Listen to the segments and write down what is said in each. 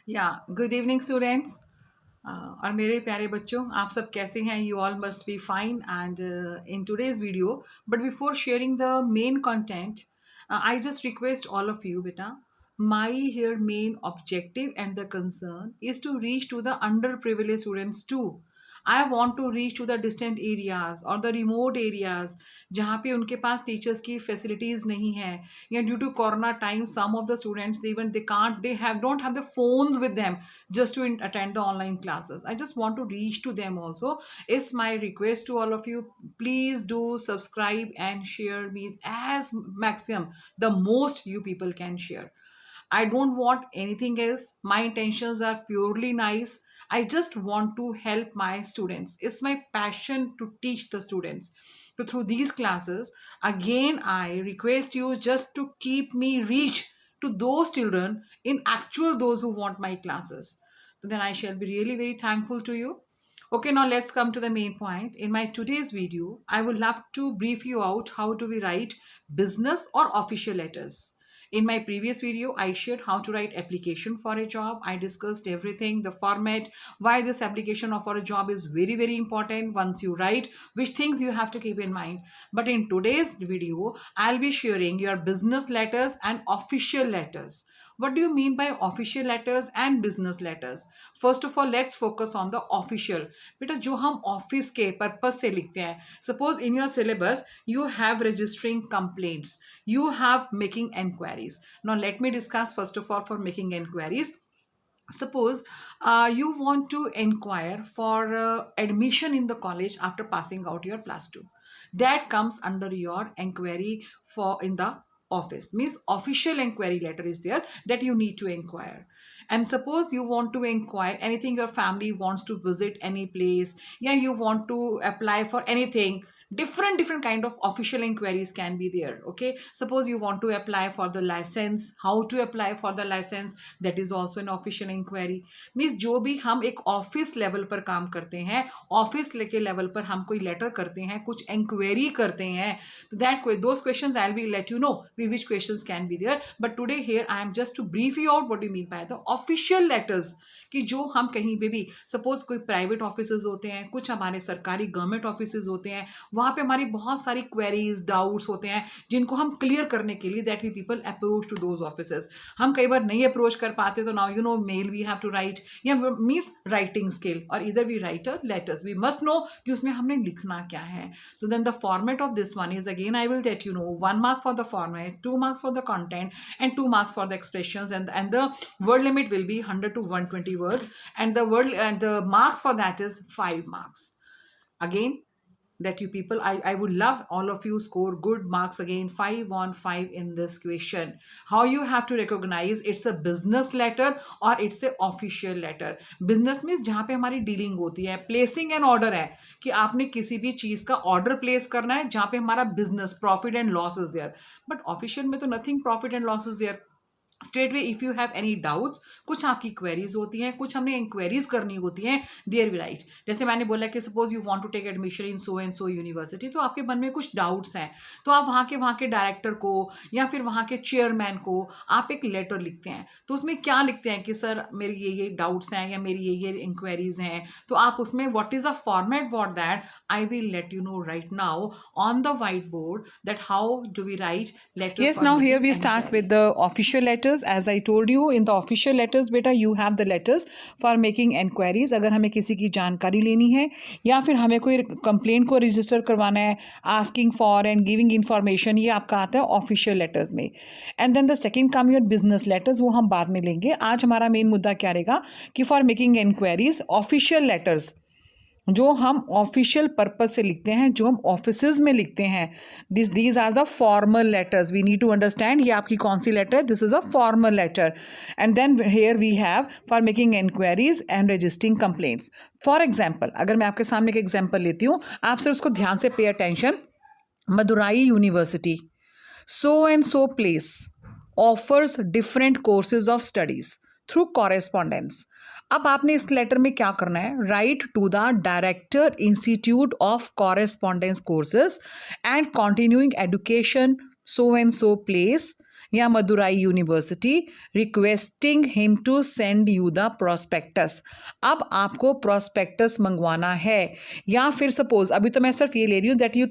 या good evening students और मेरे प्यारे बच्चों, आप सब कैसे हैं? You all must be fine and in today's video, but before sharing the main content, I just request all of you beta, my here main objective and the concern is to reach to the underprivileged students too. I want to reach to the distant areas or the remote areas जहाँ पे उनके पास teachers की facilities नहीं है, या due to corona time some of the students they have don't have the phones with them just to attend the online classes. I just want to reach to them also. It's my request to all of you, please do subscribe and share me as maximum the most you people can share. I don't want anything else. My intentions are purely nice. I just want to help my students. It's my passion to teach the students. So through these classes, again, I request you just to keep me reach to those children in actual those who want my classes. So then I shall be really very thankful to you. Okay, now let's come to the main point. In my today's video, I would love to brief you out how do we write business or official letters. In my previous video, I shared how to write application for a job. I discussed everything, the format, why this application for a job is very, very important once you write, which things you have to keep in mind. But in today's video, I'll be sharing your business letters and official letters. What do you mean by official letters and business letters? First of all, let's focus on the official. बेटा जो हम office के purpose से लिखते हैं, suppose in your syllabus you have registering complaints, you have making enquiries. Now let me discuss first of all for making enquiries. Suppose you want to inquire for admission in the college after passing out your plus 2. That comes under your inquiry for in the office. Means official inquiry letter is there that you need to inquire. And suppose you want to inquire anything, your family wants to visit any place, yeah, you want to apply for anything, different kind of official inquiries can be there. Okay, suppose you want to apply for the license, how to apply for the license, that is also an official inquiry. Means जो भी हम एक office level पर काम करते हैं, office के level पर हम कोई लेटर करते हैं, कुछ इंक्वायरी करते हैं, तो that those questions I'll be let you know which questions can be there. But today here I am just to brief you out what do you mean by the official letters. कि जो हम कहीं पे भी, suppose कोई private offices होते हैं, कुछ हमारे सरकारी गवर्नमेंट ऑफिसेज होते हैं, वहाँ पे हमारी बहुत सारी क्वेरीज डाउट्स होते हैं जिनको हम क्लियर करने के लिए that we people approach to those offices. हम कई बार नहीं अप्रोच कर पाते, तो now you know mail we have to write, या मीन्स राइटिंग स्किल, और इधर we write a letters, we must know कि उसमें हमने लिखना क्या है. तो then the format of this one is again I will let you know 1 mark for the format, 2 marks for the content, and 2 marks for the expressions, and the word limit will be 100 to 120 words, and the marks for that is 5 marks. Again, that you people, I would love all of you score good marks again, 5 on 5 in this question. How you have to recognize it's a business letter or it's a official letter. Business means जहाँ पे हमारी dealing होती है, placing an order है कि आपने किसी भी चीज़ का ऑर्डर प्लेस करना है जहाँ पे हमारा business profit and loss is there. But official में तो nothing profit and loss is there. Straight way if you have any doubts, कुछ आपकी क्वेरीज होती हैं, कुछ हमने इंक्वायरीज करनी होती हैं, देयर वी राइट. जैसे मैंने बोला कि suppose you want to take admission in so and so university, तो आपके मन में कुछ डाउट्स हैं, तो आप वहाँ के डायरेक्टर को या फिर वहाँ के चेयरमैन को आप एक लेटर लिखते हैं. तो उसमें क्या लिखते हैं कि सर मेरी ये डाउट्स हैं या मेरी ये इंक्वायरीज हैं. तो आप उसमें what is a format for that, I will let you know right now on the white board that how do we write letter. Yes, now here we start with the official letters. As I told you, in the official letters, beta, you have the letters for making enquiries. अगर हमें किसी की जानकारी लेनी है या फिर हमें कोई कंप्लेंट को रजिस्टर करवाना है, asking for and giving information, ये आपका आता है ऑफिशियल लेटर्स में. And then the second come your business letters, वो हम बाद में लेंगे. आज हमारा मेन मुद्दा क्या रहेगा कि for making enquiries, official letters जो हम ऑफिशियल पर्पज से लिखते हैं, जो हम ऑफिसेज में लिखते हैं, these are the formal letters. We need to understand ये आपकी कौन सी लेटर है. This is a formal letter. And then here we have for making enquiries and registering complaints. For example, अगर मैं आपके सामने एक एग्जाम्पल लेती हूँ, आप सर उसको ध्यान से pay attention. Madurai university, so and so place offers different courses of studies through correspondence. अब आपने इस लेटर में क्या करना है, write to the director institute of correspondence courses and continuing education so and so place, या Madurai university requesting him to send you the prospectus. अब आपको प्रोस्पेक्टस मंगवाना है, या फिर सपोज अभी तो मैं सिर्फ ये ले रही हूँ that you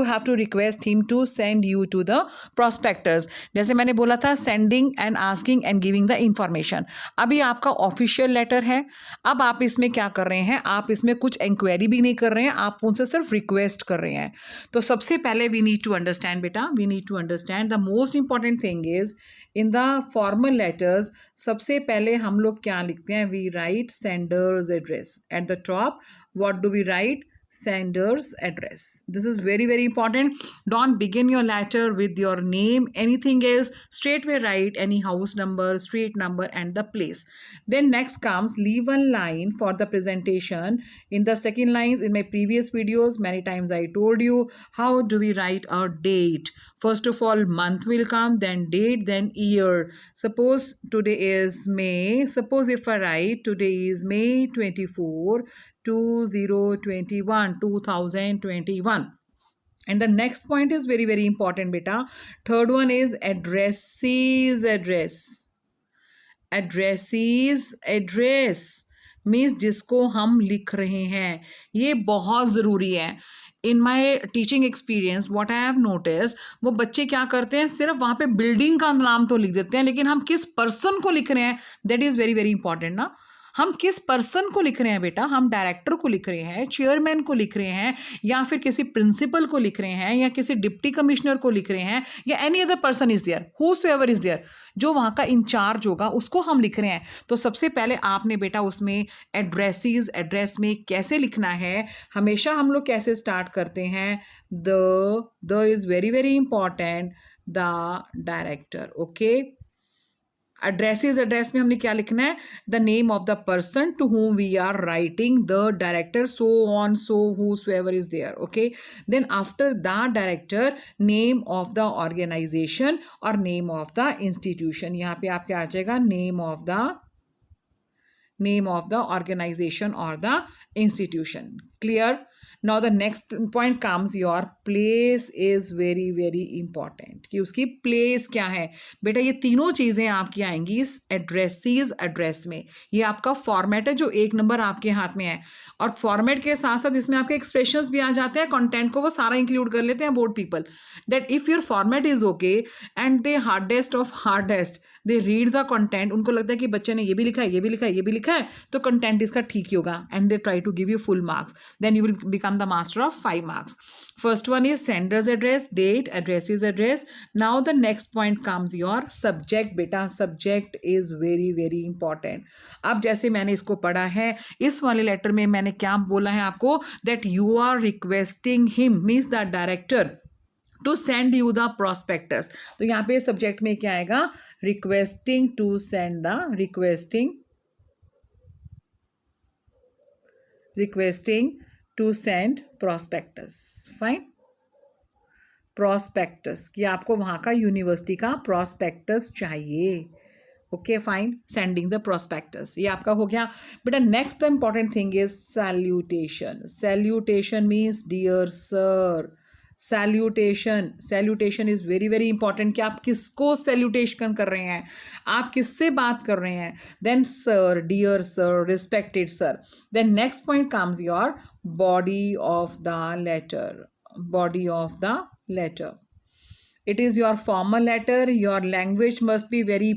have to request him to send you to the prospectus. जैसे मैंने बोला था sending and asking and giving the information. अभी आपका ऑफिशियल लेटर है, अब आप इसमें क्या कर रहे हैं, आप इसमें कुछ इंक्वायरी भी नहीं कर रहे हैं, आप उनसे सिर्फ रिक्वेस्ट कर रहे हैं। तो सबसे पहले वी नीड टू अंडरस्टैंड बेटा, we need to understand the most important thing is in the formal letters सबसे पहले हम लोग क्या लिखते हैं, we write senders address at the top. What do we write? Sender's address. This is very very important. Don't begin your letter with your name, anything else. Straightway write any house number, street number and the place. Then next comes leave one line for the presentation. In the second lines in my previous videos many times I told you how do we write a date. First of all month will come, then date, then year. Suppose today is May. Suppose if I write today is May 24 2021 and the next point is very very important beta. Third one is addresses address means जिसको हम लिख रहे हैं, ये बहुत ज़रूरी है। In my teaching experience what I have notice, वो बच्चे क्या करते हैं सिर्फ वहाँ पे बिल्डिंग का नाम तो लिख देते हैं, लेकिन हम किस पर्सन को लिख रहे हैं that is very very important ना। हम किस पर्सन को लिख रहे हैं बेटा, हम डायरेक्टर को लिख रहे हैं, चेयरमैन को लिख रहे हैं, या फिर किसी प्रिंसिपल को लिख रहे हैं, या किसी डिप्टी कमिश्नर को लिख रहे हैं, या any other person is there, whosoever is there, जो वहाँ का इंचार्ज होगा उसको हम लिख रहे हैं। तो सबसे पहले आपने बेटा उसमें एड्रेस में कैसे लिखना है, हमेशा हम लोग कैसे स्टार्ट करते हैं, the is very very important, the director. Okay, address में हमने क्या लिखना है, the name of the person to whom we are writing, the director, so on, so whosoever is there. Okay, then after the director name of the organisation और name of the institution. यहाँ पे आप क्या आ जाएगा, name of the organisation और the institution. Clear? Now the next point comes your place is very very important, कि उसकी place क्या है बेटा। ये तीनों चीज़ें आपकी आएंगी इस एड्रेस में। ये आपका फॉर्मेट है जो एक नंबर आपके हाथ में है, और फॉर्मेट के साथ साथ इसमें आपके एक्सप्रेशंस भी आ जाते हैं, कंटेंट को वो सारा इंक्लूड कर लेते हैं board people, that if your format is okay and they hardest of hardest they read the content, उनको लगता है कि बच्चे ने ये भी लिखा है, ये भी लिखा है, ये भी लिखा है, तो कंटेंट इसका ठीक ही होगा, and they try to give you full marks, then you will become the master of 5 marks. First one is sender's address, date, address's address. Now the next point comes your subject beta. Subject is very very important. अब जैसे मैंने इसको पढ़ा है, इस वाले letter में मैंने क्या बोला है आपको, that you are requesting him means the director to send you the prospectus. तो यहाँ पे सब्जेक्ट में क्या आएगा, requesting to send the requesting to send prospectus. Fine. prospectus कि आपको वहाँ का यूनिवर्सिटी का prospectus चाहिए। Okay fine, sending the prospectus ये आपका हो गया बेटा। Next the important thing is salutation. Salutation means dear sir. Salutation is very very important कि आप किसको सैल्यूटेशन कर रहे हैं, आप किससे बात कर रहे हैं। Then sir, dear sir, respected sir. Then next point comes your body of the letter. It is your formal letter. Your language must be very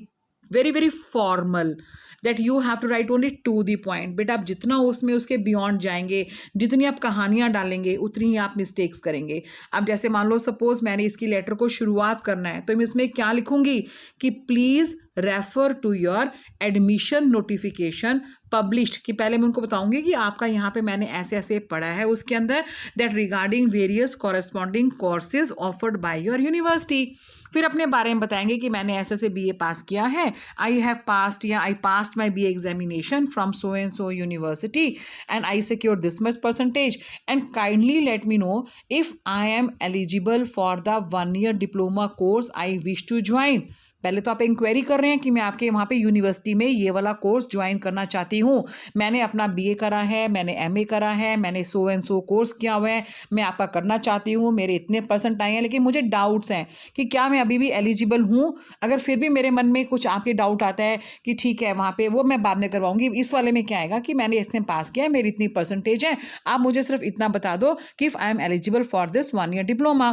formal, that you have to write only to the point. बेटा आप जितना उसमें उसके beyond जाएंगे, जितनी आप कहानियाँ डालेंगे, उतनी ही आप मिस्टेक्स करेंगे। अब जैसे मान लो सपोज मैंने इसकी लेटर को शुरुआत करना है, तो मैं इसमें क्या लिखूंगी कि please refer to your admission notification published, कि पहले मैं उनको बताऊंगी कि आपका यहाँ पे मैंने ऐसे ऐसे पढ़ा है उसके अंदर, that regarding various corresponding courses offered by your university. फिर अपने बारे में बताएंगे कि मैंने ऐसे से बीए पास किया है, आई हैव पास्ड या I passed my BA examination from so and so university and I secured this much percentage and kindly let me know if I am eligible for the 1 year diploma course I wish to join. पहले तो आप inquiry कर रहे हैं कि मैं आपके वहाँ पे यूनिवर्सिटी में ये वाला कोर्स ज्वाइन करना चाहती हूँ, मैंने अपना बीए करा है, मैंने एमए करा है, मैंने सो एंड सो कोर्स किया हुआ है, मैं आपका करना चाहती हूँ, मेरे इतने परसेंट आए हैं, लेकिन मुझे डाउट्स हैं कि क्या मैं अभी भी एलिजिबल हूँ। अगर फिर भी मेरे मन में कुछ आपके डाउट आता है कि ठीक है वहाँ पे वो मैं बाद में करवाऊंगी, इस वाले में क्या आएगा कि मैंने इसमें पास किया है, मेरी इतनी परसेंटेज है, आप मुझे सिर्फ इतना बता दो कि if I am eligible for this 1 year diploma.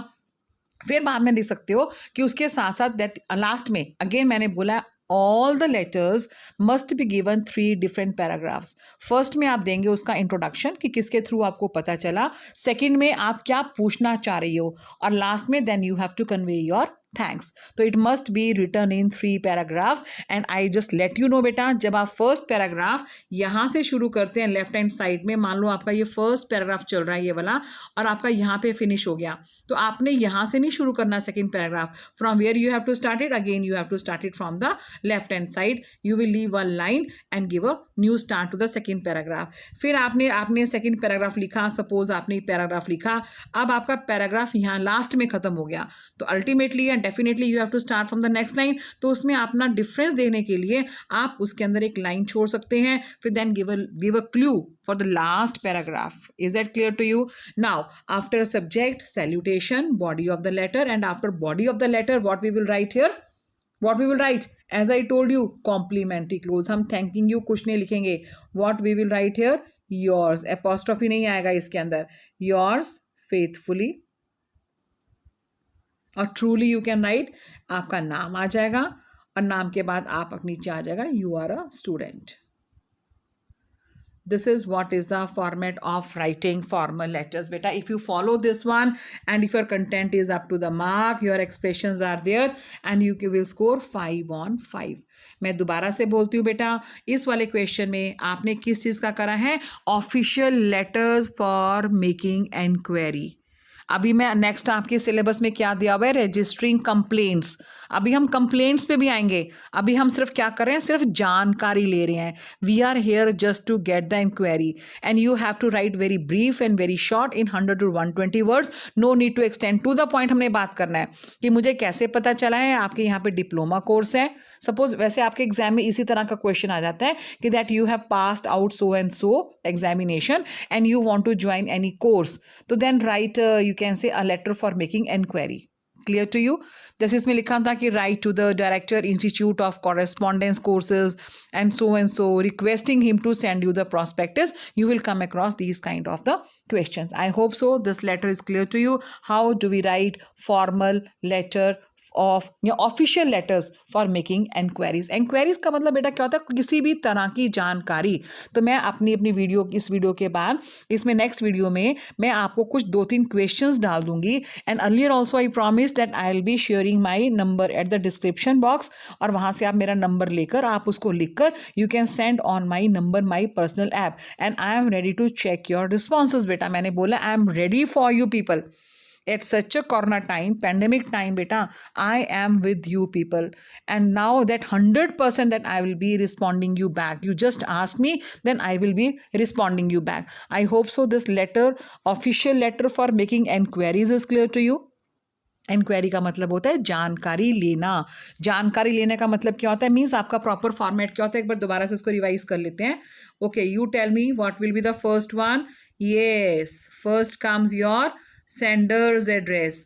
फिर बाद में देख सकते हो कि उसके साथ साथ दैट लास्ट में अगेन मैंने बोला all the letters must be given 3 different paragraphs. First में आप देंगे उसका इंट्रोडक्शन कि किसके थ्रू आपको पता चला, सेकंड में आप क्या पूछना चाह रही हो, और लास्ट में then you have to convey your thanks. तो it must be return in 3 paragraphs and I just let you know बेटा, जब आप फर्स्ट पैराग्राफ यहाँ से शुरू करते हैं लेफ्ट हैंड साइड में, मान लो आपका ये फर्स्ट पैराग्राफ चल रहा है ये वाला, और आपका यहाँ पे फिनिश हो गया, तो आपने यहाँ से नहीं शुरू करना second paragraph, from where you have to start it, again you have to start it from the left hand side, you will leave one line and give a new start to the second paragraph. फिर आपने second paragraph लिखा, suppose आपने paragraph लिखा, अब आपका paragraph यहाँ last में खत्म हो गया, तो ultimately definitely you have to start from the next line. तो उसमें अपना डिफरेंस देने के लिए आप उसके अंदर एक लाइन छोड़ सकते हैं, फिर then give a clue for the last paragraph. Is that clear to you? Now after subject salutation, body of the letter, and after body of the letter what we will write here, what we will write, as I told you, complimentary clause, हम thanking you कुछ नहीं लिखेंगे, what we will write here, yours, apostrophe नहीं आएगा इसके अंदर, yours faithfully, और truly you can write, आपका नाम आ जाएगा, और नाम के बाद आप नीचे आ जाएगा you are a student. This is what is the format of writing formal letters beta. If you follow this one and if your content is up to the mark, your expressions are there and you will score 5 on 5. मैं दोबारा से बोलती हूँ बेटा, इस वाले question में आपने किस चीज़ का करा है, official letters for making enquiry. अभी मैं नेक्स्ट आपके सिलेबस में क्या दिया हुआ है, रजिस्टरिंग कंप्लेंट्स। अभी हम कंप्लेंट्स पे भी आएंगे, अभी हम सिर्फ क्या कर रहे हैं, सिर्फ जानकारी ले रहे हैं। We are here just to get the enquiry and you have to write very brief and very short in 100 to 120 words, no need to extend, to the point हमने बात करना है कि मुझे कैसे पता चला है आपके यहाँ पे डिप्लोमा कोर्स है। सपोज वैसे आपके एग्जाम में इसी तरह का क्वेश्चन आ जाता है कि that you have passed out so and so examination and you want to join any course, तो then right you can say a letter for making enquiry. Clear to you? जैसे इसमें लिखा था कि write to the director institute of correspondence courses and so requesting him to send you the prospectus, you will come across these kind of the questions. I hope so this letter is clear to you. How do we write formal letter of या official letters for making enquiries. Enquiries का मतलब बेटा क्या होता है, किसी भी तरह की जानकारी। तो मैं अपनी वीडियो, इस वीडियो के बाद इसमें नेक्स्ट वीडियो में मैं आपको कुछ 2-3 क्वेश्चंस डाल दूंगी, and earlier also I promise that I will be sharing my number at the description box, और वहाँ से आप मेरा नंबर लेकर आप उसको लिखकर you can send on my number my personal app, and I am ready to check your responses. बेटा मैंने बोला I am ready for you people at such a corona time, pandemic time beta, I am with you people, and now that 100% that I will be responding you back. You just ask me, then I will be responding you back. I hope so this letter, official letter for making enquiries is clear to you. Enquiry का मतलब होता है जानकारी लेना। जानकारी लेने का मतलब क्या होता है, मीन्स आपका प्रॉपर फॉर्मेट क्या होता है, एक बार दोबारा से इसको रिवाइज कर लेते हैं। Okay, you tell me what will be the first one. Yes, first comes your sender's address,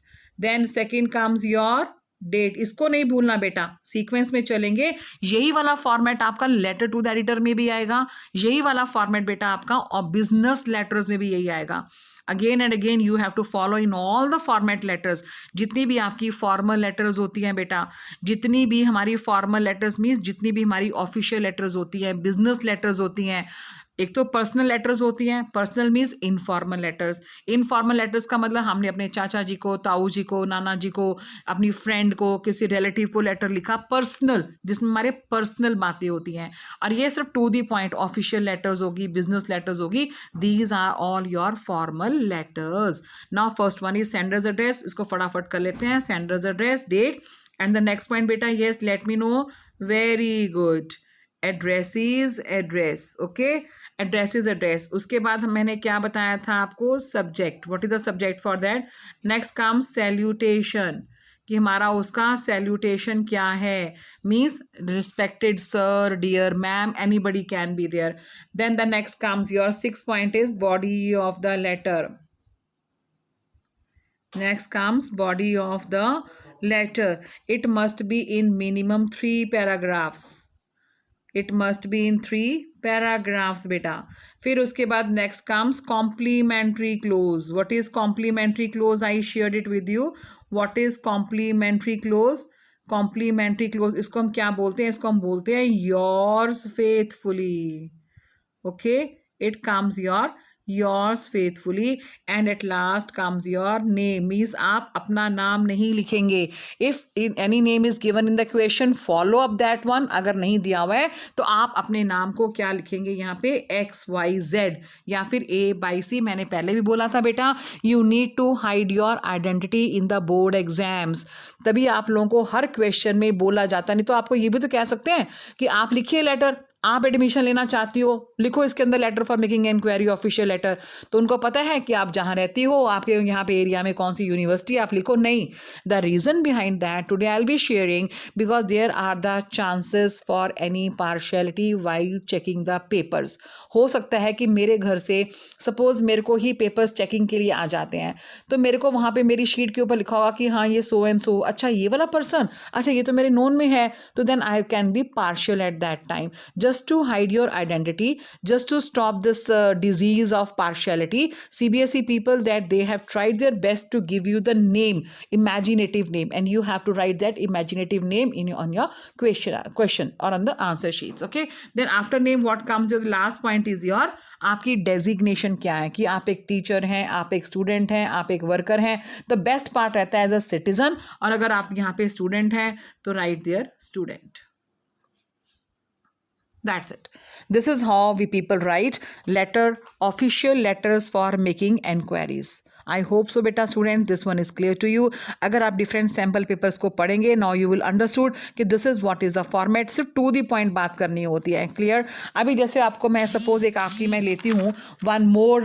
then second comes your date. इसको नहीं भूलना बेटा, सीक्वेंस में चलेंगे। यही वाला फॉर्मेट आपका लेटर टू द एडिटर में भी आएगा, यही वाला फॉर्मेट बेटा आपका और बिजनेस लेटर्स में भी यही आएगा। Again and again you have to follow in all the format letters. जितनी भी आपकी फॉर्मल लेटर्स होती हैं बेटा, जितनी भी हमारी फॉर्मल लेटर्स मीन्स जितनी भी हमारी ऑफिशियल लेटर्स होती हैं, बिजनेस लेटर्स होती हैं, एक तो पर्सनल लेटर्स होती हैं, personal means informal letters. Informal letters का मतलब हमने अपने चाचा जी को, ताऊ जी को, नाना जी को, अपनी फ्रेंड को, किसी रिलेटिव को लेटर लिखा पर्सनल, जिसमें हमारे पर्सनल बातें होती हैं। और ये सिर्फ to the point official letters होगी, बिजनेस लेटर्स होगी। These are all your formal letters. Now first one is sender's address, इसको फटाफट कर लेते हैं। Sender's address, date, and the next point बेटा, yes let me know, very good, addressee's address. Okay, addressee's address. उसके बाद मैंने क्या बताया था आपको, subject, what is the subject for that. Next comes salutation, कि हमारा उसका सैल्यूटेशन क्या है, means respected sir, dear ma'am, anybody can be there. Then the next comes your 6th point is body of the letter. Next comes body of the letter. It must be in minimum 3 paragraphs. It must be in 3 paragraphs बेटा. फिर उसके बाद next comes complementary clause. What is complementary clause? I shared it with you. What is complementary clause? Complementary clause इसको हम क्या बोलते हैं? इसको हम बोलते हैं yours faithfully. Okay, it comes yours faithfully and at last comes your name. Means आप अपना नाम नहीं लिखेंगे. If any name is given in the question, follow up that one. अगर नहीं दिया हुआ है तो आप अपने नाम को क्या लिखेंगे यहाँ पे XYZ या फिर A by C. मैंने पहले भी बोला था बेटा, you need to hide your identity in the board exams. तभी आप लोगों को हर क्वेश्चन में बोला जाता. नहीं तो आपको ये भी तो कह सकते हैं कि आप लिखिए लेटर, आप एडमिशन लेना चाहती हो, लिखो इसके अंदर letter for making enquiry official letter. तो उनको पता है कि आप जहाँ रहती हो, आपके यहाँ पे एरिया में कौन सी यूनिवर्सिटी, आप लिखो नहीं. The reason behind that today I will be sharing because there are the chances for any partiality while checking the papers. हो सकता है कि मेरे घर से सपोज मेरे को ही पेपर्स चेकिंग के लिए आ जाते हैं, तो मेरे को वहाँ पे मेरी शीट के ऊपर लिखा होगा कि हाँ ये सो एंड सो, अच्छा ये वाला पर्सन, अच्छा ये तो मेरे नोन में है, तो then I can be partial at that time. Just to hide your identity, just to stop this disease of partiality, CBSE people that they have tried their best to give you the name, imaginative name, and you have to write that imaginative name on your question or on the answer sheets. Okay, then after name what comes, your last point is your आपकी designation क्या है, कि आप एक teacher हैं, आप एक student हैं, आप एक वर्कर हैं. द बेस्ट पार्ट रहता है एज अ सिटीजन, और अगर आप यहाँ पे स्टूडेंट हैं तो write there student. That's it. This is how we people write official letters for making enquiries. I hope so बेटा student this one is clear to you. अगर आप डिफरेंट सैम्पल पेपर्स को पढ़ेंगे, नाउ यू विल अंडरस्टूड कि this is what is the format. सिर्फ to the point बात करनी होती है. क्लियर. अभी जैसे आपको मैं सपोज एक आपकी मैं लेती हूँ one more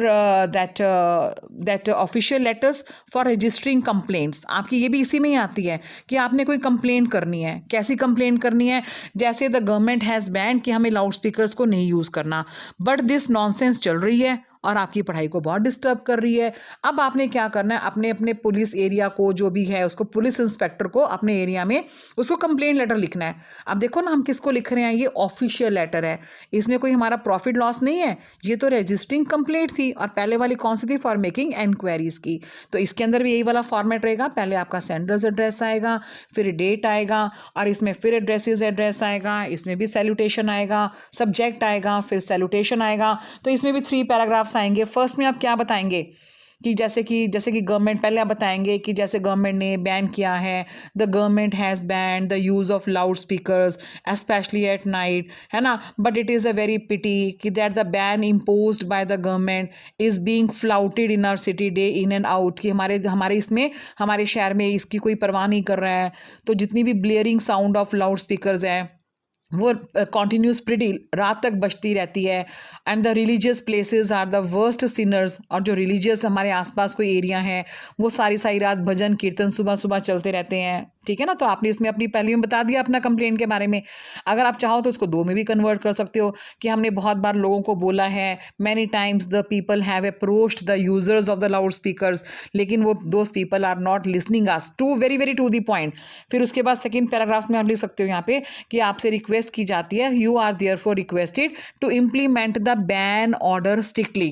that official letters for registering complaints. आपकी ये भी इसी में ही आती है कि आपने कोई कंप्लेंट करनी है. कैसी कंप्लेंट करनी है? जैसे द गवर्नमेंट हैज़ बैंड कि हमें लाउड स्पीकर्स को नहीं यूज़ करना, बट दिस नॉनसेंस चल रही है और आपकी पढ़ाई को बहुत डिस्टर्ब कर रही है. अब आपने क्या करना है, अपने अपने पुलिस एरिया को जो भी है उसको, पुलिस इंस्पेक्टर को अपने एरिया में उसको कंप्लेंट लेटर लिखना है. अब देखो ना हम किसको लिख रहे हैं, ये ऑफिशियल लेटर है, इसमें कोई हमारा प्रॉफिट लॉस नहीं है. ये तो रजिस्टरिंग कंप्लेंट थी और पहले वाली कौन सी थी, फॉर मेकिंग एनक्वायरीज की. तो इसके अंदर भी यही वाला फॉर्मेट रहेगा. पहले आपका सेंडर्स एड्रेस आएगा, फिर डेट आएगा, और इसमें फिर एड्रेस आएगा, इसमें भी सैल्यूटेशन आएगा, सब्जेक्ट आएगा, फिर सैल्यूटेशन आएगा. तो इसमें भी 3 पैराग्राफ्स आएंगे. फर्स्ट में आप क्या बताएंगे कि जैसे कि गवर्नमेंट, पहले आप बताएंगे कि जैसे गवर्नमेंट ने बैन किया है, the government has banned the use of loud speakers specially at night, है ना. But it is a very pity कि that the ban imposed by the government is being flouted in our city day in and out. कि हमारे इसमें हमारे शहर में इसकी कोई परवाह नहीं कर रहा है. तो जितनी भी blaring sound of loud speakers हैं वो कॉन्टीन्यूस प्रिटी रात तक बजती रहती है. And the religious places are the worst sinners. और जो रिलीजियस हमारे आसपास कोई एरिया है वो सारी रात भजन कीर्तन सुबह सुबह चलते रहते हैं. ठीक है ना. तो आपने इसमें अपनी पहले में बता दिया अपना कंप्लेंट के बारे में. अगर आप चाहो तो उसको 2 में भी कन्वर्ट कर सकते हो कि हमने बहुत बार लोगों को बोला है, many times the people have approached the users of the loud speakers, लेकिन वो those people are not listening us. To very to the point. फिर उसके बाद सेकेंड पैराग्राफ में आप लिख सकते हो यहाँ पे कि आपसे रिक्वेस्ट की जाती है, you are therefore requested to implement the ban order strictly.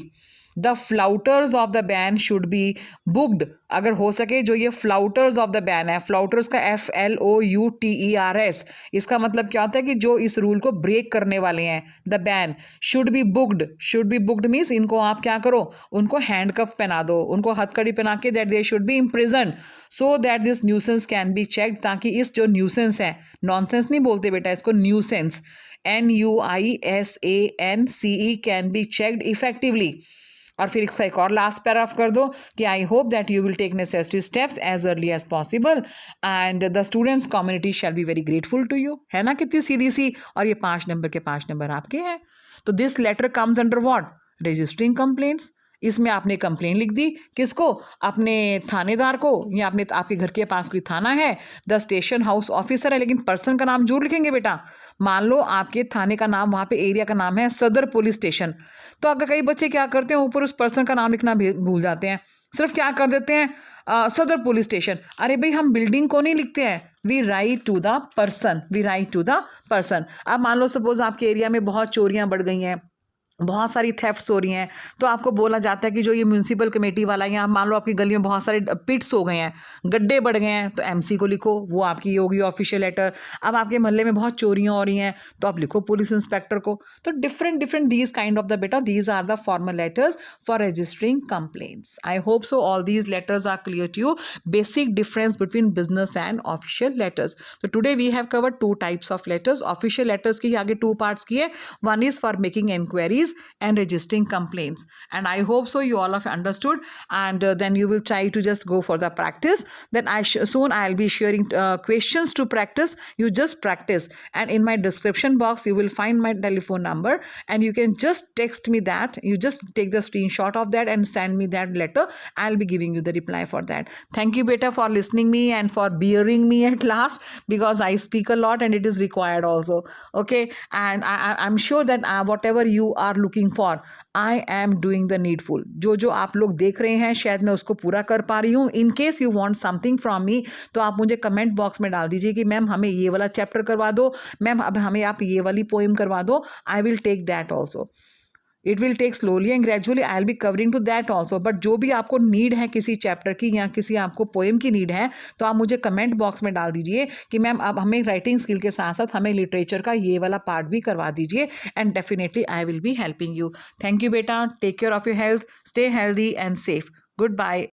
The flouters of the ban should be booked. अगर हो सके जो ये फ्लाउटर्स ऑफ द बैन है, फ्लाउटर्स का FLOUTERS, इसका मतलब क्या होता है कि जो इस रूल को ब्रेक करने वाले हैं, the ban should be booked. Should be booked means इनको आप क्या करो, उनको हैंडकफ पहना दो, उनको हथकड़ी पहना के, that they should be imprison so that this nuisance can be checked. ताकि इस जो न्यूसेंस है, नॉनसेंस नहीं बोलते बेटा इसको, nuisance NUISANCE can be checked effectively. और फिर इसका एक और लास्ट पैराग्राफ कर दो कि I hope that you will take necessary steps as early as possible and the students community shall be very grateful to you. है ना कितनी सीधी सी. और ये 5 नंबर के 5 नंबर आपके हैं. तो this letter comes under what, registering complaints इसमें आपने कंप्लेन लिख दी, किसको? अपने थानेदार को, या अपने आपके घर के पास कोई थाना है, द स्टेशन हाउस ऑफिसर है, लेकिन पर्सन का नाम जरूर लिखेंगे बेटा। मान लो आपके थाने का नाम, वहाँ पे एरिया का नाम है सदर पुलिस स्टेशन, तो अगर कई बच्चे क्या करते हैं, ऊपर उस पर्सन का नाम लिखना भूल जाते हैं, सिर्फ क्या कर देते हैं, सदर पुलिस स्टेशन। अरे भाई, हम बिल्डिंग को नहीं लिखते हैं, we write to the person, we write to the person. अब मान लो सपोज आपके एरिया में बहुत चोरियां बढ़ गई हैं, बहुत सारी थेफ्ट्स हो रही हैं, तो आपको बोला जाता है कि जो ये म्यूनसिपल कमेटी वाला है, यहाँ मान लो आपकी गली में बहुत सारे पिट्स हो गए हैं, गड्ढे बढ़ गए हैं, तो एमसी को लिखो, वो आपकी ये होगी ऑफिशियल लेटर। अब आपके मोहल्ले में बहुत चोरियां हो रही हैं, तो आप लिखो पुलिस इंस्पेक्टर को। तो different different these kind of the बेटा, these are the formal letters for registering complaints. I hope so all these letters are clear to you, basic difference between business and official letters. तो today we have covered 2 types of letters. Official letters की आगे 2 parts किए, one is for making enquiries and registering complaints, and I hope so you all have understood, and then you will try to just go for the practice. Then soon I'll be sharing questions to practice. You just practice, and in my description box you will find my telephone number, and you can just text me that. You just take the screenshot of that and send me that letter. I'll be giving you the reply for that. Thank you beta for listening me and for bearing me at last, because I speak a lot and it is required also. Okay, and I'm sure that whatever you are looking for, I am doing the needful. जो आप लोग देख रहे हैं, शायद मैं उसको पूरा कर पा रही हूँ। In case you want something from me, तो आप मुझे कमेंट बॉक्स में डाल दीजिए कि मैम हमें ये वाला चैप्टर करवा दो, मैम अब हमें आप ये वाली पोएम करवा दो। I will take that also. It will take slowly and gradually, I will be covering to that also. But जो भी आपको नीड है किसी चैप्टर की या किसी आपको पोएम की नीड है, तो आप मुझे कमेंट बॉक्स में डाल दीजिए कि मैम अब हमें राइटिंग स्किल के साथ साथ हमें लिटरेचर का ये वाला पार्ट भी करवा दीजिए, and definitely I will be helping you. Thank you बेटा, take care of your health, stay healthy and safe. Good bye.